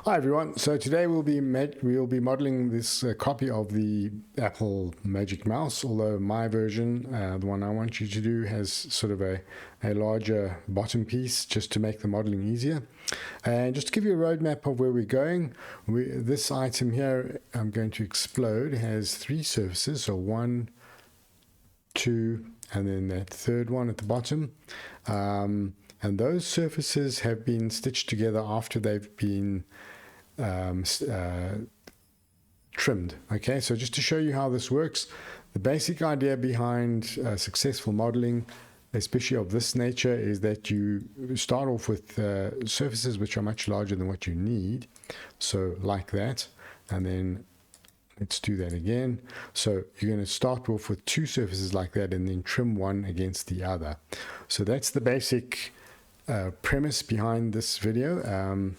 Hi everyone. So today we'll be modeling this copy of the Apple Magic Mouse. Although my version, the one I want you to do, has sort of a larger bottom piece just to make the modeling easier. And just to give you a roadmap of where we're going, this item here I'm going to explode has three surfaces. So 1, 2, and then that third one at the bottom. And those surfaces have been stitched together after they've been trimmed. Okay, so just to show you how this works, the basic idea behind successful modeling, especially of this nature, is that you start off with surfaces which are much larger than what you need. So like that, and then let's do that again. So you're going to start off with two surfaces like that and then trim one against the other. So that's the basic premise behind this video.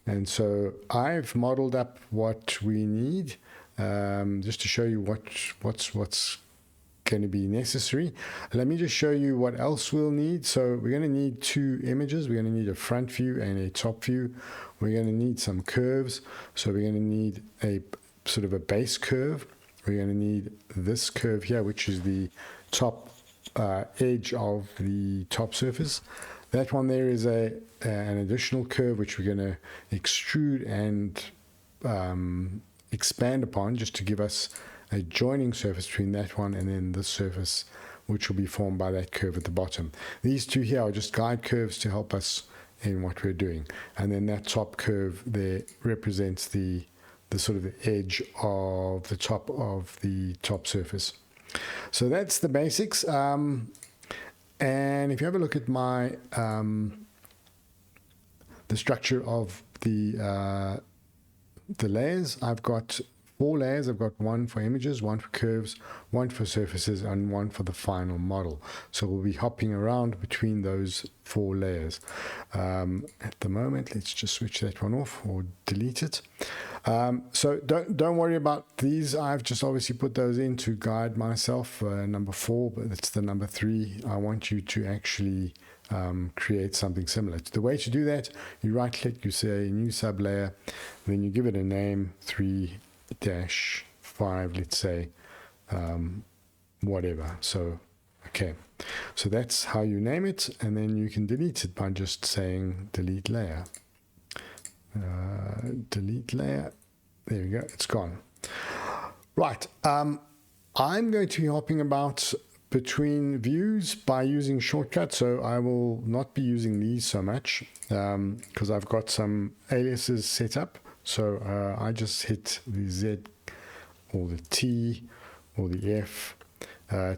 And so I've modeled up what we need just to show you what's going to be necessary. Let me just show you what else we'll need. So we're going to need two images. We're going to need a front view and a top view. We're going to need some curves. So we're going to need a sort of a base curve. We're going to need this curve here, which is the top edge of the top surface. That one there is an additional curve which we're going to extrude and expand upon, just to give us a joining surface between that one and then this surface, which will be formed by that curve at the bottom. These two here are just guide curves to help us in what we're doing. And then that top curve there represents the sort of the edge of the top surface. So that's the basics. And if you have a look at my the structure of the layers, I've got 4 layers. I've got one for images, one for curves, one for surfaces, and one for the final model. So we'll be hopping around between those 4 layers. At the moment, let's just switch that one off or delete it. So don't worry about these. I've just obviously put those in to guide myself. Number 4, but it's the number 3. I want you to actually create something similar. The way to do that, you right click, you say new sublayer, then you give it a name, 3-5, let's say, whatever. So okay, so that's how you name it, and then you can delete it by just saying delete layer. Delete layer. There we go, it's gone. Right, I'm going to be hopping about between views by using shortcuts, so I will not be using these so much because I've got some aliases set up. So I just hit the Z or the T or the F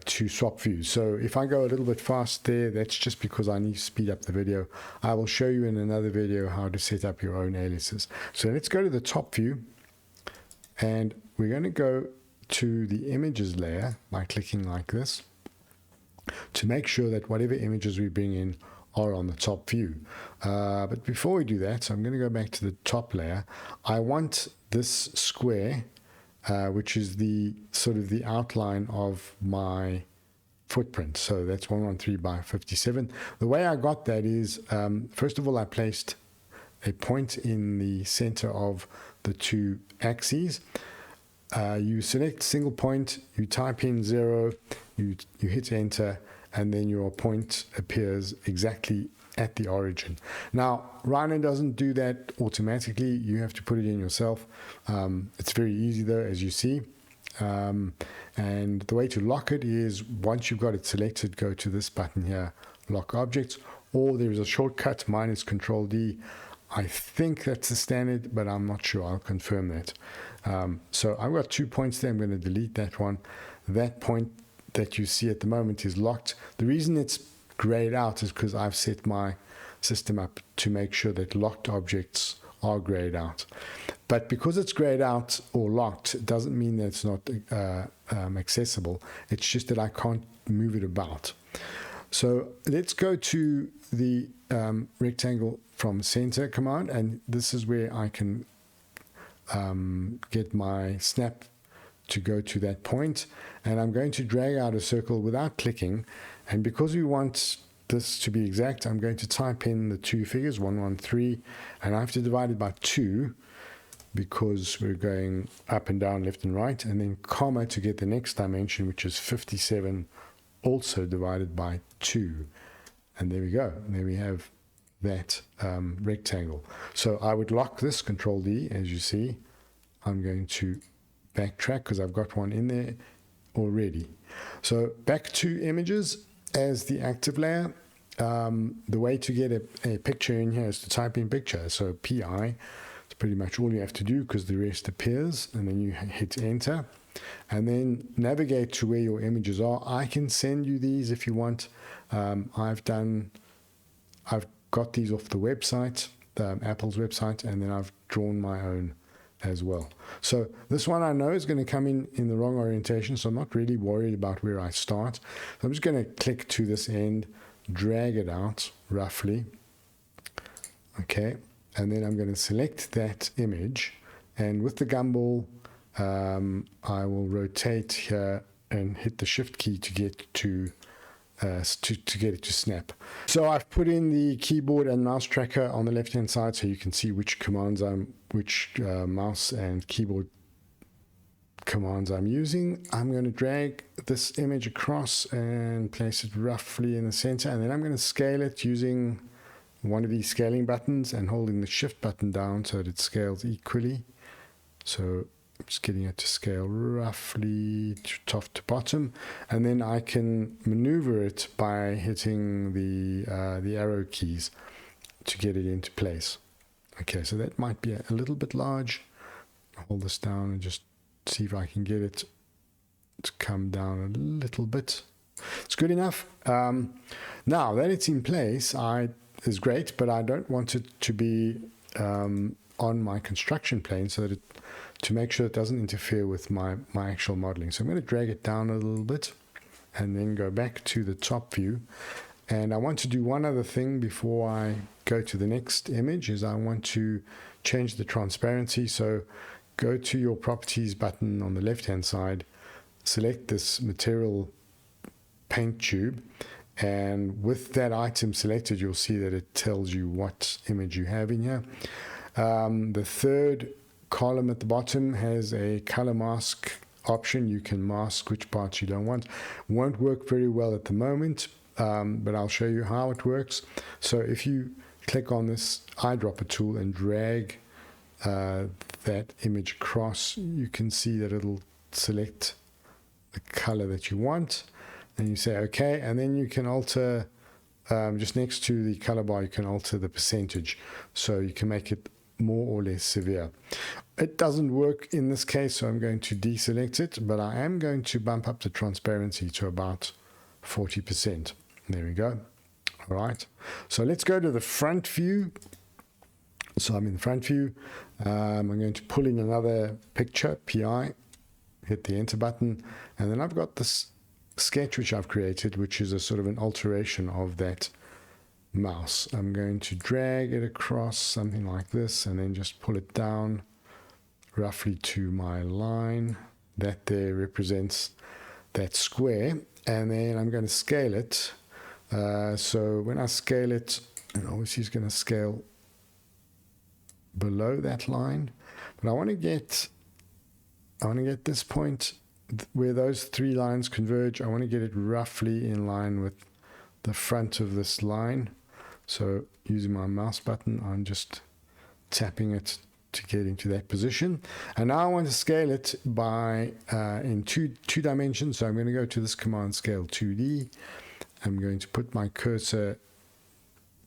to swap views. So if I go a little bit fast there, that's just because I need to speed up the video. I will show you in another video how to set up your own aliases. So let's go to the top view, and we're going to go to the images layer by clicking like this to make sure that whatever images we bring in are on the top view. But before we do that, so I'm going to go back to the top layer. I want this square, which is the sort of the outline of my footprint. So that's 113 by 57. The way I got that is, first of all, I placed a point in the center of the 2 axes. You select single point, you type in 0, you hit enter, and then your point appears exactly at the origin. Now, Rhino doesn't do that automatically. You have to put it in yourself. It's very easy though, as you see. And the way to lock it is, once you've got it selected, go to this button here, lock objects, or there is a shortcut, mine is Control D. I think that's the standard, but I'm not sure. I'll confirm that. So I've got 2 points there. I'm going to delete that one. That point that you see at the moment is locked. The reason it's grayed out is because I've set my system up to make sure that locked objects are grayed out. But because it's grayed out or locked, it doesn't mean that it's not accessible. It's just that I can't move it about. So let's go to the rectangle from center command, and this is where I can get my snap to go to that point, and I'm going to drag out a circle without clicking. And because we want this to be exact, I'm going to type in the two figures, 113, and I have to divide it by 2 because we're going up and down, left and right, and then comma to get the next dimension, which is 57, also divided by 2. And there we go. There we have that rectangle. So I would lock this, Control D, as you see. I'm going to backtrack because I've got one in there already. So back to images as the active layer. The way to get a picture in here is to type in picture. So PI, it's pretty much all you have to do because the rest appears, and then you hit enter and then navigate to where your images are. I can send you these if you want. I've got these off the website, Apple's website, and then I've drawn my own as well. So this one I know is going to come in the wrong orientation, so I'm not really worried about where I start. So I'm just going to click to this end, drag it out roughly. Okay, and then I'm going to select that image, and with the gumball I will rotate here and hit the shift key to get to get it to snap. So I've put in the keyboard and mouse tracker on the left hand side so you can see which commands which mouse and keyboard commands I'm using. I'm going to drag this image across and place it roughly in the center, and then I'm going to scale it using one of these scaling buttons and holding the shift button down so that it scales equally. So I'm just getting it to scale roughly top to bottom, and then I can maneuver it by hitting the arrow keys to get it into place. Okay, so that might be a little bit large. I'll hold this down and just see if I can get it to come down a little bit. It's good enough. Now that it's in place, is great, but I don't want it to be on my construction plane so that to make sure it doesn't interfere with my actual modeling. So I'm going to drag it down a little bit and then go back to the top view. And I want to do one other thing before I go to the next image, is I want to change the transparency. So go to your properties button on the left hand side, select this material paint tube, and with that item selected, you'll see that it tells you what image you have in here. The third column at the bottom has a color mask option. You can mask which parts you don't want. Won't work very well at the moment, but I'll show you how it works. So if you click on this eyedropper tool and drag that image across, you can see that it'll select the color that you want, and you say okay, and then you can alter just next to the color bar, you can alter the percentage, so you can make it more or less severe. It doesn't work in this case, so I'm going to deselect it, but I am going to bump up the transparency to about 40%. There we go. All right, so let's go to the front view. So I'm in the front view. I'm going to pull in another picture, PI, hit the enter button, and then I've got this sketch which I've created, which is a sort of an alteration of that mouse. I'm going to drag it across something like this and then just pull it down roughly to my line. That there represents that square, and then I'm going to scale it. So when I scale it, and obviously it's going to scale below that line, but I want to get this point where those three lines converge. I want to get it roughly in line with the front of this line. So using my mouse button, I'm just tapping it to get into that position. And now I want to scale it by in two dimensions. So I'm going to go to this command, scale 2D. I'm going to put my cursor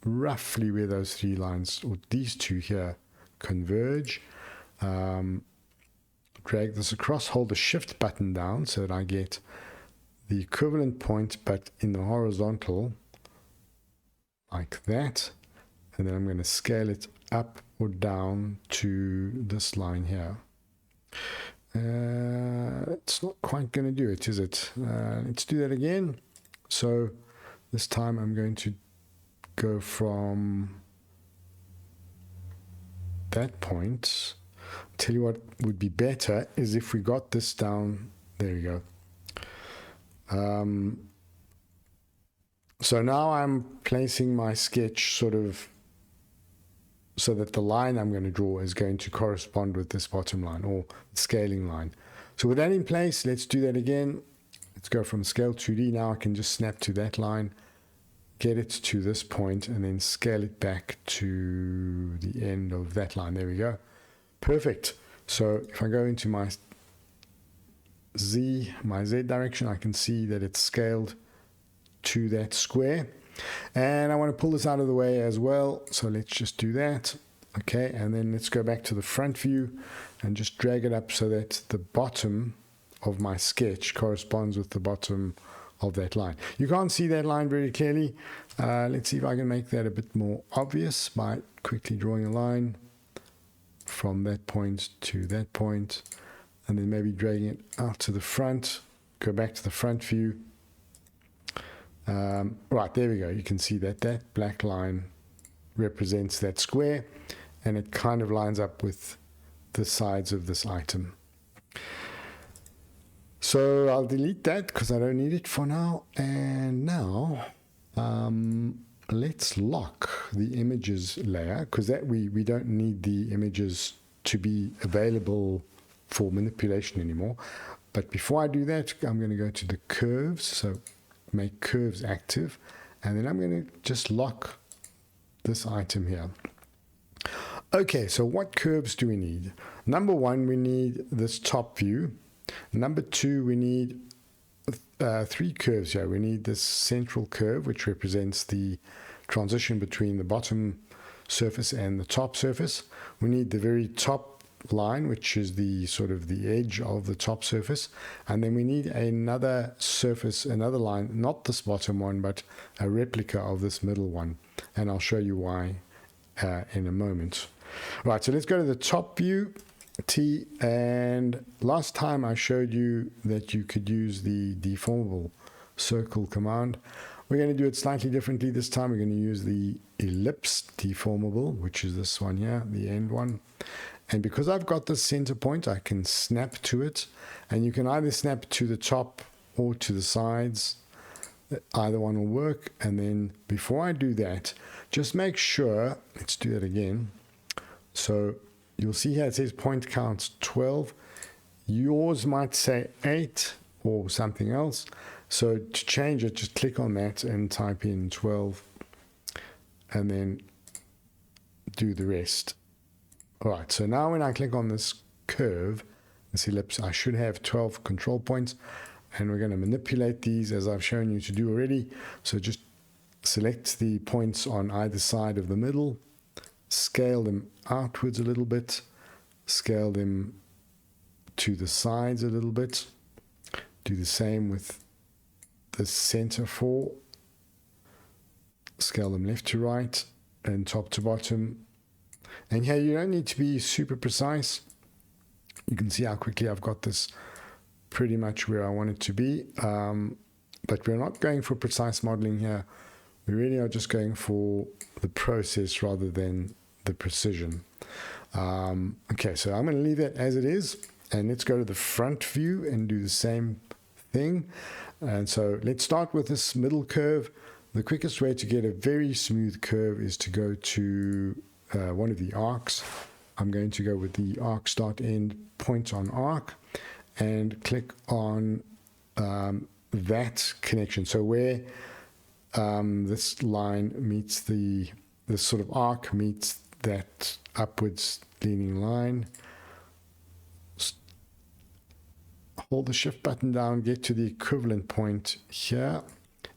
roughly where those three lines, or these two here, converge. Drag this across, hold the shift button down so that I get the equivalent point but in the horizontal, like that, and then I'm going to scale it up or down to this line here. It's not quite going to do it, is it? Let's do that again. So this time I'm going to go from that point. Tell you what would be better is if we got this down. There we go. So now I'm placing my sketch sort of so that the line I'm going to draw is going to correspond with this bottom line or scaling line. So with that in place, let's do that again. Let's go from scale 2D. Now I can just snap to that line, get it to this point, and then scale it back to the end of that line. There we go. Perfect. So if I go into my Z direction, I can see that it's scaled to that square. And I want to pull this out of the way as well. So let's just do that. Okay, and then let's go back to the front view and just drag it up so that the bottom of my sketch corresponds with the bottom of that line. You can't see that line very clearly. Let's see if I can make that a bit more obvious by quickly drawing a line from that point to that point, and then maybe dragging it out to the front. Go back to the front view. Right, there we go. You can see that that black line represents that square, and it kind of lines up with the sides of this item. So I'll delete that because I don't need it for now. And now let's lock the images layer, because that we don't need the images to be available for manipulation anymore. But before I do that, I'm going to go to the curves. So make curves active, and then I'm going to just lock this item here. Okay, so what curves do we need? Number one, we need this top view. Number two, we need three curves here. We need this central curve, which represents the transition between the bottom surface and the top surface. We need the very top line, which is the sort of the edge of the top surface. And then we need another surface, another line, not this bottom one, but a replica of this middle one. And I'll show you why in a moment. Right, so let's go to the top view, T, and last time I showed you that you could use the deformable circle command. We're going to do it slightly differently this time. We're going to use the ellipse deformable, which is this one here, the end one. And because I've got the center point, I can snap to it, and you can either snap to the top or to the sides. Either one will work. And then before I do that, just make sure, let's do that again. So you'll see here it says point count 12. Yours might say 8 or something else. So to change it, just click on that and type in 12 and then do the rest. All right, so now when I click on this curve, this ellipse, I should have 12 control points, and we're going to manipulate these as I've shown you to do already. So just select the points on either side of the middle, scale them outwards a little bit, scale them to the sides a little bit. Do the same with the center 4. Scale them left to right and top to bottom. And here you don't need to be super precise. You can see how quickly I've got this pretty much where I want it to be. But we're not going for precise modeling here. We really are just going for the process rather than the precision. Okay, so I'm going to leave that as it is, and let's go to the front view and do the same thing. And so let's start with this middle curve. The quickest way to get a very smooth curve is to go to one of the arcs. I'm going to go with the arc start end point on arc and click on that connection. So where this line meets this sort of arc meets that upwards leaning line. Hold the shift button down, get to the equivalent point here,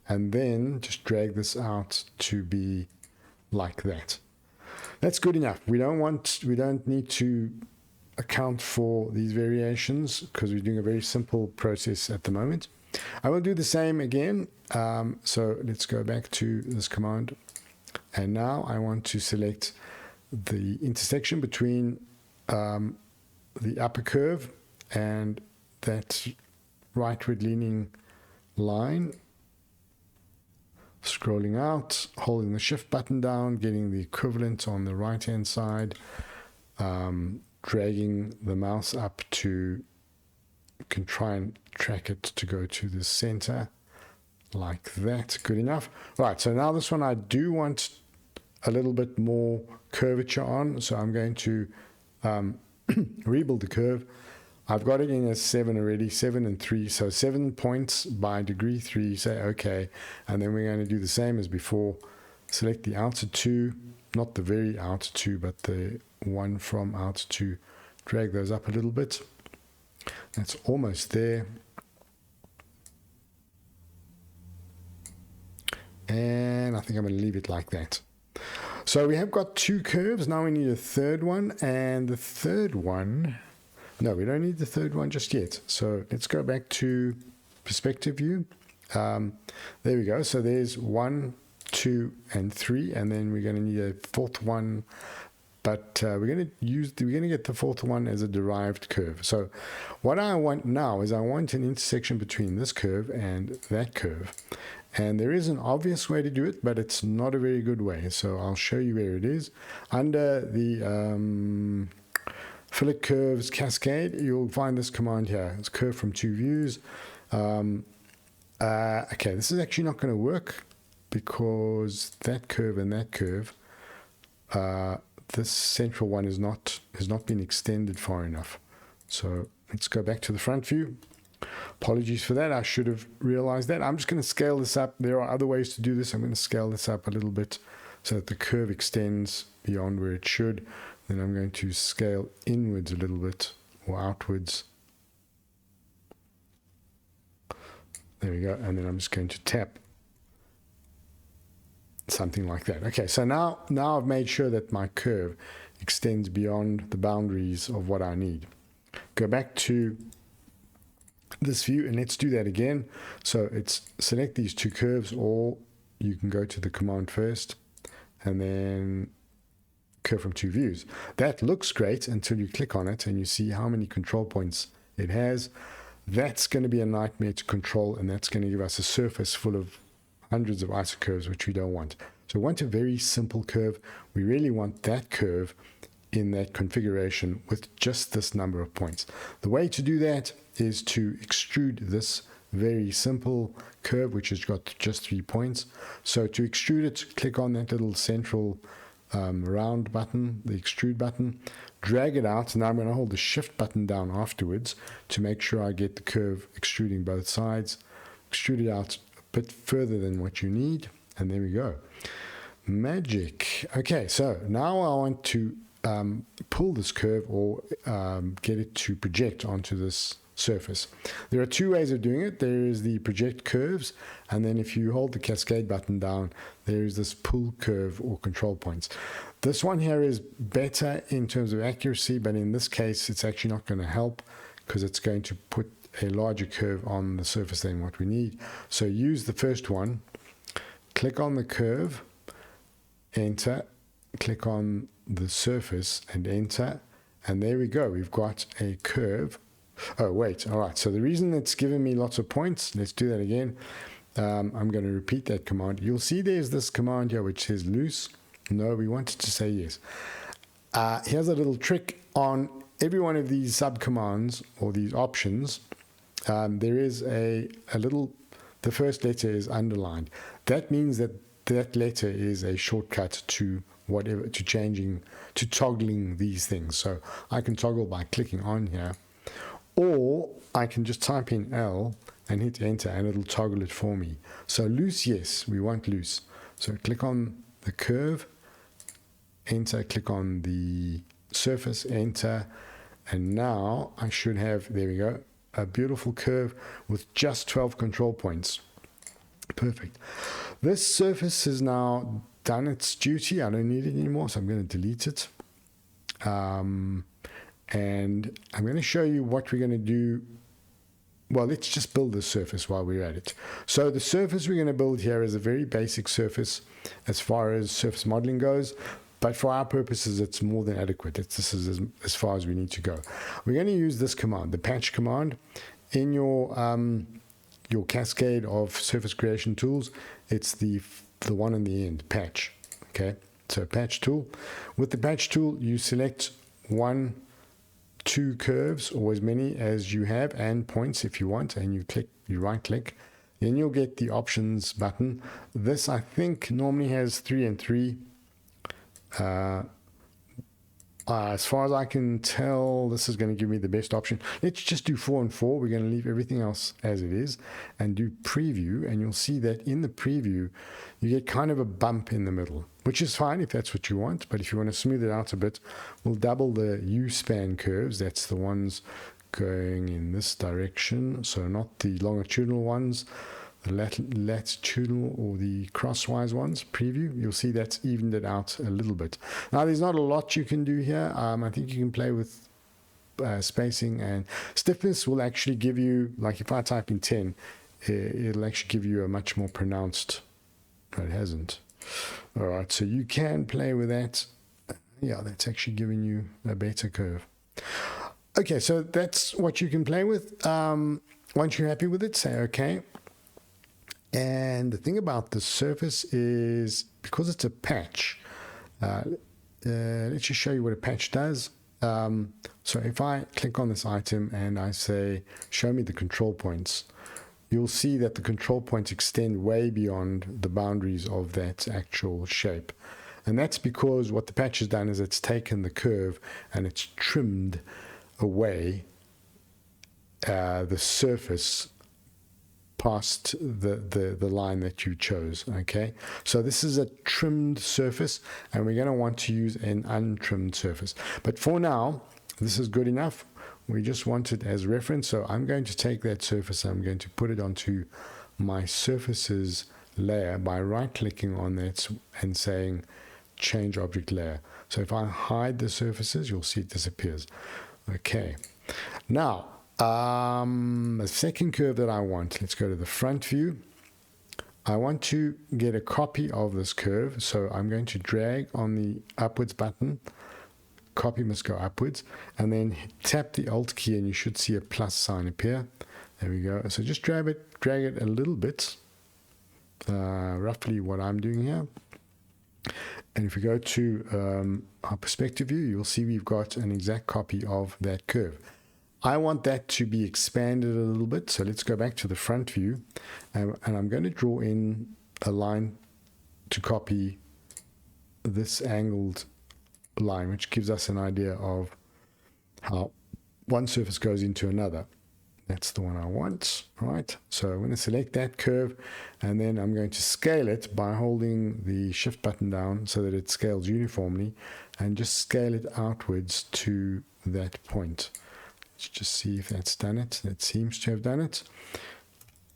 and then just drag this out to be like that. That's good enough. We don't need to account for these variations because we're doing a very simple process at the moment. I will do the same again. So let's go back to this command. And now I want to select the intersection between the upper curve and that rightward leaning line. Scrolling out, holding the shift button down, getting the equivalent on the right hand side, dragging the mouse up to, you can try and track it to go to the center like that. Good enough. Right, so now this one I do want a little bit more curvature on, so I'm going to rebuild the curve. I've got it in as 7 already, 7 and 3, so 7 points by degree 3, say okay, and then we're going to do the same as before. Select the outer 2, not the very outer 2, but the one from outer 2. Drag those up a little bit. That's almost there. And I think I'm going to leave it like that. So we have got 2 curves. Now we need a third one. And the third one, no, we don't need the third one just yet. So let's go back to perspective view. There we go. So there's 1, 2, and 3. And then we're going to need a fourth one. But we're going to get the fourth one as a derived curve. So what I want now is I want an intersection between this curve and that curve. And there is an obvious way to do it, but it's not a very good way. So I'll show you where it is. Under the fillet curves cascade, you'll find this command here. It's curve from 2 views. Okay, this is actually not going to work because that curve and that curve, this central one has not been extended far enough. So let's go back to the front view. Apologies for that. I should have realized that. I'm just going to scale this up. There are other ways to do this. I'm going to scale this up a little bit so that the curve extends beyond where it should. Then I'm going to scale inwards a little bit or outwards. There we go. And then I'm just going to tap something like that. Okay, so now I've made sure that my curve extends beyond the boundaries of what I need. Go back to this view and let's do that again. So it's select these 2 curves, or you can go to the command first and then curve from 2 views. That looks great until you click on it and you see how many control points it has. That's going to be a nightmare to control, and that's going to give us a surface full of hundreds of isocurves, which we don't want. So we want a very simple curve. We really want that curve in that configuration with just this number of points. The way to do that is to extrude this very simple curve, which has got just 3 points. So to extrude it, click on that little central round button, the extrude button, drag it out. Now I'm going to hold the shift button down afterwards to make sure I get the curve extruding both sides. Extrude it out a bit further than what you need, and there we go. Magic. Okay, so now I want to pull this curve or get it to project onto this surface. There are 2 ways of doing it. There is the project curves, and then if you hold the cascade button down, there is this pull curve or control points. This one here is better in terms of accuracy, but in this case it's actually not going to help because it's going to put a larger curve on the surface than what we need. So use the first one, click on the curve, enter, click on the surface and enter, and there we go. We've got a curve. Oh wait, all right, so the reason it's given me lots of points, let's do that again. I'm going to repeat that command. You'll see there's this command here which says loose. No, we want it to say yes. Here's a little trick. On every one of these sub commands or these options, there is a little, the first letter is underlined. That means that that letter is a shortcut to whatever, to changing, to toggling these things. So I can toggle by clicking on here, or I can just type in L and hit enter and it'll toggle it for me. So loose, yes, we want loose. So click on the curve, enter, click on the surface, enter, and now I should have, there we go, a beautiful curve with just 12 control points. Perfect. This surface has now done its duty. I don't need it anymore, so I'm going to delete it. And I'm going to show you what we're going to do. Well, let's just build the surface while we're at it. So the surface we're going to build here is a very basic surface as far as surface modeling goes, but for our purposes, it's more than adequate. This is as far as we need to go. We're going to use this command, the patch command. In your cascade of surface creation tools, it's the one in the end, patch. Okay, so patch tool. With the patch tool, you select 1, 2 curves or as many as you have and points if you want, and you right click, Then you'll get the options button. This, I think, normally has 3 and 3. As far as I can tell, this is going to give me the best option. Let's just do 4 and 4. We're going to leave everything else as it is and do preview. And you'll see that in the preview, you get kind of a bump in the middle, which is fine if that's what you want. But if you want to smooth it out a bit, we'll double the U-span curves. That's the ones going in this direction. So not the longitudinal ones, the latitudinal or the crosswise ones. Preview, you'll see that's evened it out a little bit. Now there's not a lot you can do here. I think you can play with spacing, and stiffness will actually give you, like if I type in 10, it'll actually give you a much more pronounced. No, it hasn't. All right, so you can play with that. Yeah, that's actually giving you a better curve. Okay, so that's what you can play with. Once you're happy with it, say okay. And the thing about the surface is, because it's a patch, let's just show you what a patch does. So if I click on this item and I say, show me the control points, you'll see that the control points extend way beyond the boundaries of that actual shape. And that's because what the patch has done is it's taken the curve and it's trimmed away the surface past the line that you chose. Okay, so this is a trimmed surface, and we're going to want to use an untrimmed surface. But for now, this is good enough. We just want it as reference. So I'm going to take that surface, I'm going to put it onto my surfaces layer by right-clicking on that and saying change object layer. So if I hide the surfaces, you'll see it disappears. Okay, now the second curve that I want, let's go to the front view. I want to get a copy of this curve, so I'm going to drag on the upwards button. Copy must go upwards, and then tap the Alt key and you should see a plus sign appear. There we go. So just drag it a little bit, roughly what I'm doing here. And if we go to our perspective view, you'll see we've got an exact copy of that curve. I want that to be expanded a little bit, so let's go back to the front view, and I'm going to draw in a line to copy this angled line, which gives us an idea of how one surface goes into another. That's the one I want, right? So I'm going to select that curve, and then I'm going to scale it by holding the shift button down so that it scales uniformly, and just scale it outwards to that point. Let's just see if that's done it. That seems to have done it.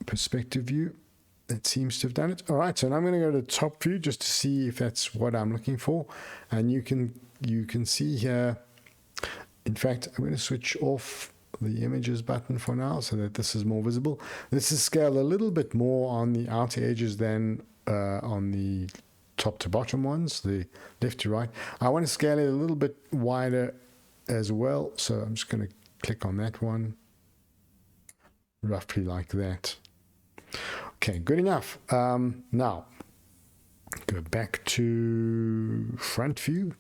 Perspective view, that seems to have done it. All right, so now I'm going to go to the top view just to see if that's what I'm looking for. And you can see here, in fact, I'm going to switch off the images button for now so that this is more visible. This is scaled a little bit more on the outer edges than on the top to bottom ones, the left to right. I want to scale it a little bit wider as well, so I'm just going to click on that one, roughly like that. Okay, good enough. Now, go back to front view,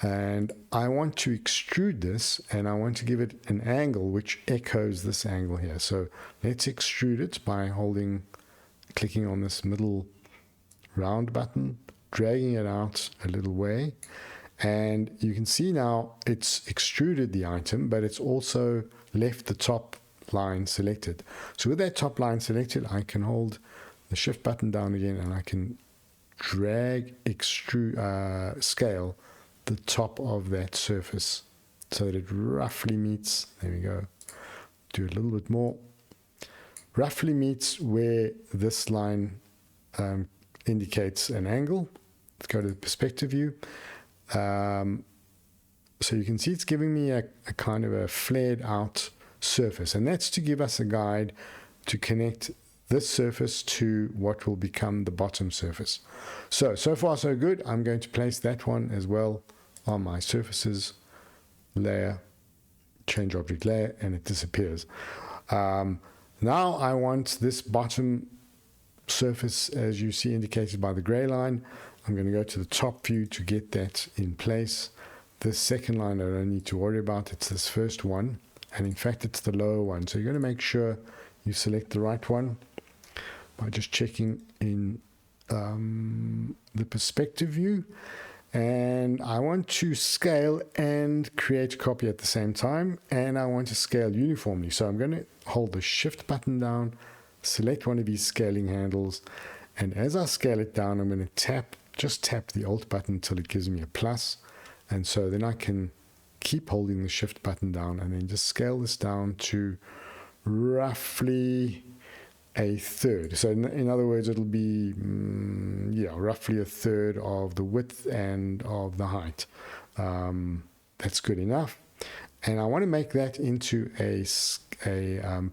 and I want to extrude this, and I want to give it an angle which echoes this angle here. So let's extrude it by clicking on this middle round button, dragging it out a little way. And you can see now it's extruded the item, but it's also left the top line selected. So with that top line selected, I can hold the shift button down again, and I can drag, scale the top of that surface so that it roughly meets, there we go, do it a little bit more, roughly meets where this line indicates an angle. Let's go to the perspective view. So you can see it's giving me a kind of a flared out surface, and that's to give us a guide to connect this surface to what will become the bottom surface. So far so good. I'm going to place that one as well on my surfaces layer, change object layer, and it disappears. Now I want this bottom surface, as you see indicated by the gray line. I'm going to go to the top view to get that in place. This second line I don't need to worry about. It's this first one, and in fact it's the lower one. So you're going to make sure you select the right one. by just checking in the perspective view. And I want to scale and create a copy at the same time, and I want to scale uniformly. So I'm going to hold the shift button down, select one of these scaling handles, and as I scale it down, I'm going to just tap the alt button until it gives me a plus. And so then I can keep holding the shift button down and then just scale this down to roughly a third. So in other words, it'll be roughly a third of the width and of the height. That's good enough. And I want to make that into a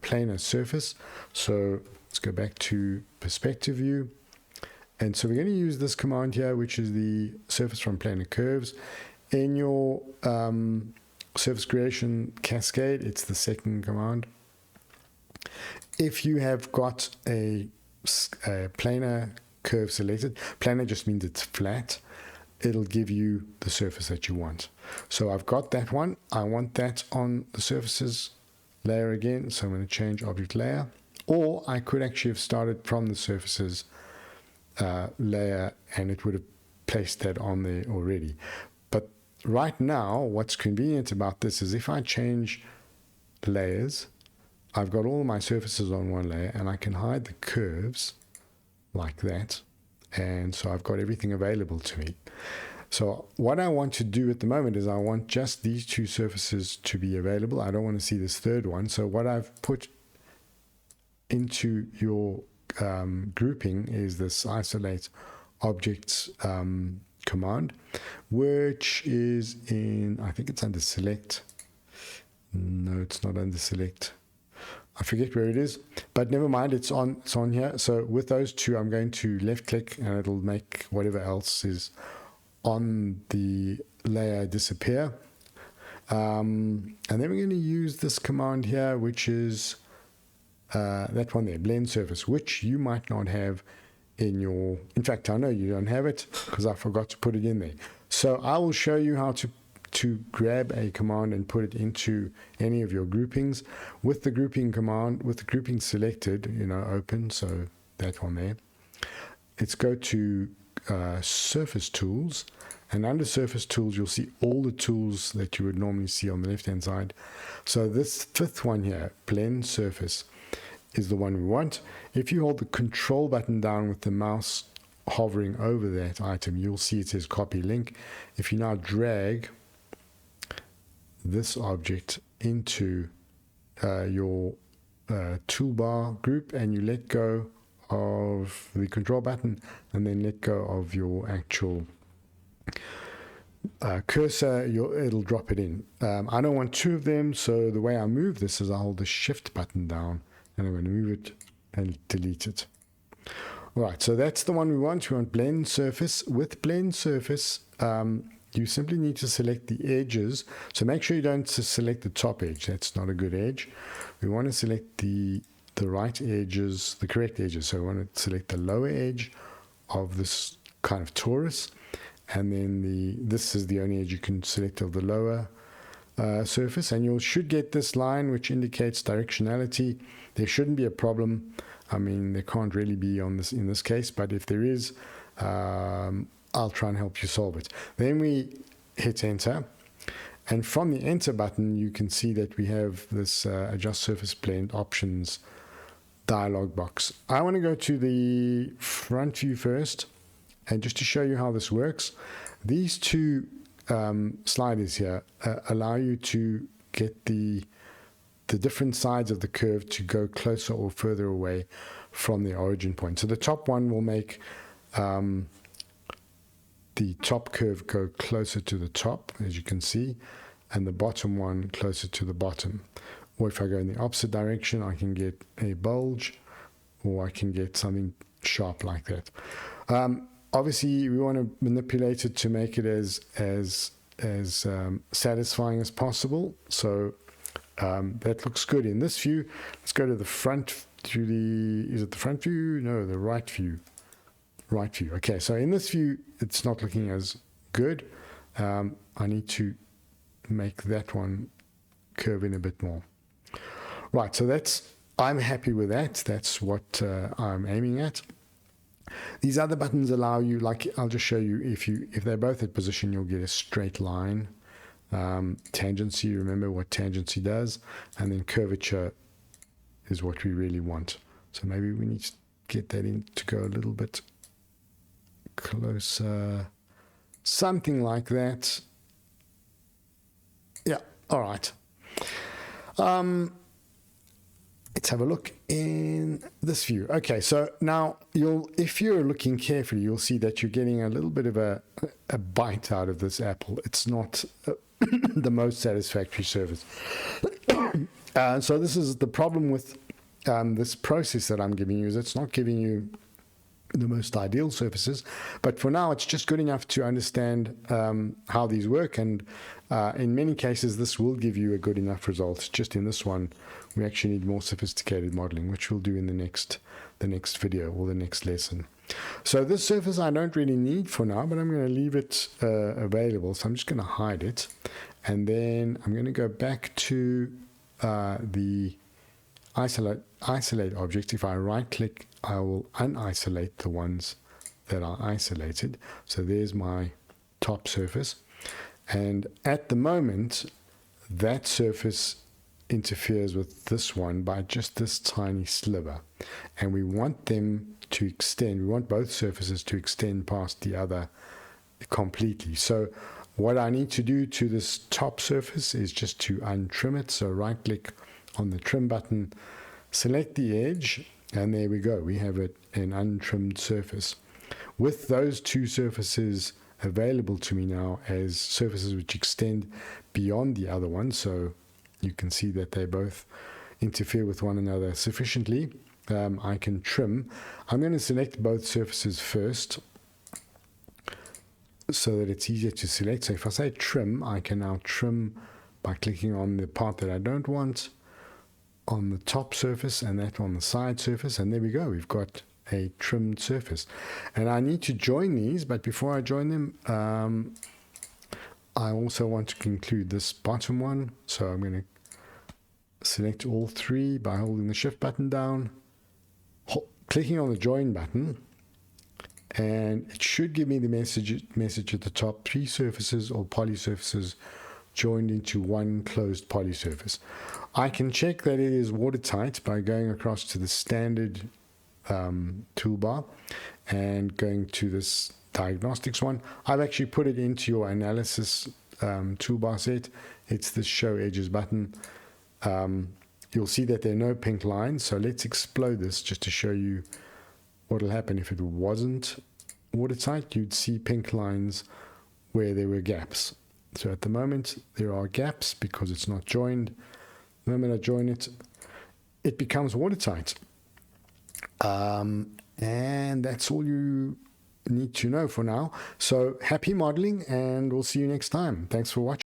planar surface. So let's go back to perspective view. And so we're going to use this command here, which is the surface from planar curves. In your surface creation cascade, it's the second command. If you have got a planar curve selected, planar just means it's flat, it'll give you the surface that you want. So I've got that one. I want that on the surfaces layer again, so I'm going to change object layer. Or I could actually have started from the surfaces layer and it would have placed that on there already. But right now, what's convenient about this is if I change layers, I've got all my surfaces on one layer and I can hide the curves like that. And so I've got everything available to me. So what I want to do at the moment is I want just these two surfaces to be available. I don't want to see this third one. So what I've put into your grouping is this isolate objects command, which is in, I think it's under select. No, it's not under select. I forget where it is, but never mind, it's on here. So with those two, I'm going to left click and it'll make whatever else is on the layer disappear. And then we're going to use this command here, which is that one there, blend surface, which you might not have in your, in fact, I know you don't have it because I forgot to put it in there. So I will show you how to grab a command and put it into any of your groupings with the grouping command, with the grouping selected, open. So that one there, let's go to surface tools, and under surface tools, you'll see all the tools that you would normally see on the left-hand side. So this fifth one here, blend surface, is the one we want. If you hold the control button down with the mouse hovering over that item, you'll see it says copy link. If you now drag this object into your toolbar group and you let go of the control button and then let go of your actual cursor, it'll drop it in. I don't want two of them, so the way I move this is I hold the shift button down and I'm going to move it and delete it. All right, so that's the one we want. We want blend surface. With blend surface, you simply need to select the edges. So make sure you don't select the top edge. That's not a good edge. We want to select the right edges, the correct edges. So we want to select the lower edge of this kind of torus. And then this is the only edge you can select of the lower surface. And you should get this line which indicates directionality. There shouldn't be a problem. I mean, there can't really be on this in this case, but if there is, I'll try and help you solve it. Then we hit enter, and from the enter button you can see that we have this adjust surface blend options dialog box. I want to go to the front view first, and just to show you how this works, these two sliders here allow you to get the different sides of the curve to go closer or further away from the origin point. So the top one will make the top curve go closer to the top, as you can see, and the bottom one closer to the bottom. Or if I go in the opposite direction, I can get a bulge, or I can get something sharp like that. Obviously, we want to manipulate it to make it as satisfying as possible. So that looks good in this view. Let's go to the front, is it the front view? No, the right view. Right view. Okay, so in this view, it's not looking as good. I need to make that one curve in a bit more. Right, so that's I'm happy with that. That's what I'm aiming at. These other buttons allow you, like I'll just show you, if they're both at position, you'll get a straight line. Tangency, remember what tangency does, and then curvature is what we really want. So maybe we need to get that in to go a little bit closer, something like that. Yeah, all right. Let's have a look in this view. Okay, so now if you're looking carefully, you'll see that you're getting a little bit of a bite out of this apple. It's not the most satisfactory surface. So this is the problem with this process that I'm giving you, is it's not giving you the most ideal surfaces, but for now it's just good enough to understand how these work, and in many cases this will give you a good enough result. Just in this one we actually need more sophisticated modeling, which we'll do in the next video or the next lesson. So this surface I don't really need for now, but I'm going to leave it available. So I'm just going to hide it, and then I'm going to go back to the isolate object. If I right click, I will unisolate the ones that are isolated. So there's my top surface, and at the moment that surface interferes with this one by just this tiny sliver, and we want them to extend. We want both surfaces to extend past the other completely. So what I need to do to this top surface is just to untrim it. So right click on the trim button, select the edge, and there we go. We have an untrimmed surface. With those two surfaces available to me now as surfaces which extend beyond the other one, so you can see that they both interfere with one another sufficiently, I can trim. I'm going to select both surfaces first so that it's easier to select. So if I say trim, I can now trim by clicking on the part that I don't want on the top surface and that on the side surface, and there we go. We've got a trimmed surface, and I need to join these, but before I join them I also want to include this bottom one. So I'm going to select all three by holding the shift button down, clicking on the join button, and it should give me the message at the top: 3 surfaces or poly surfaces joined into one closed poly surface. I can check that it is watertight by going across to the standard toolbar and going to this diagnostics one. I've actually put it into your analysis toolbar set. It's this show edges button. You'll see that there are no pink lines, so let's explode this just to show you what will happen if it wasn't watertight. You'd see pink lines where there were gaps. So at the moment there are gaps because it's not joined. The moment I join it, it becomes watertight. And that's all you need to know for now. So happy modeling, and we'll see you next time. Thanks for watching.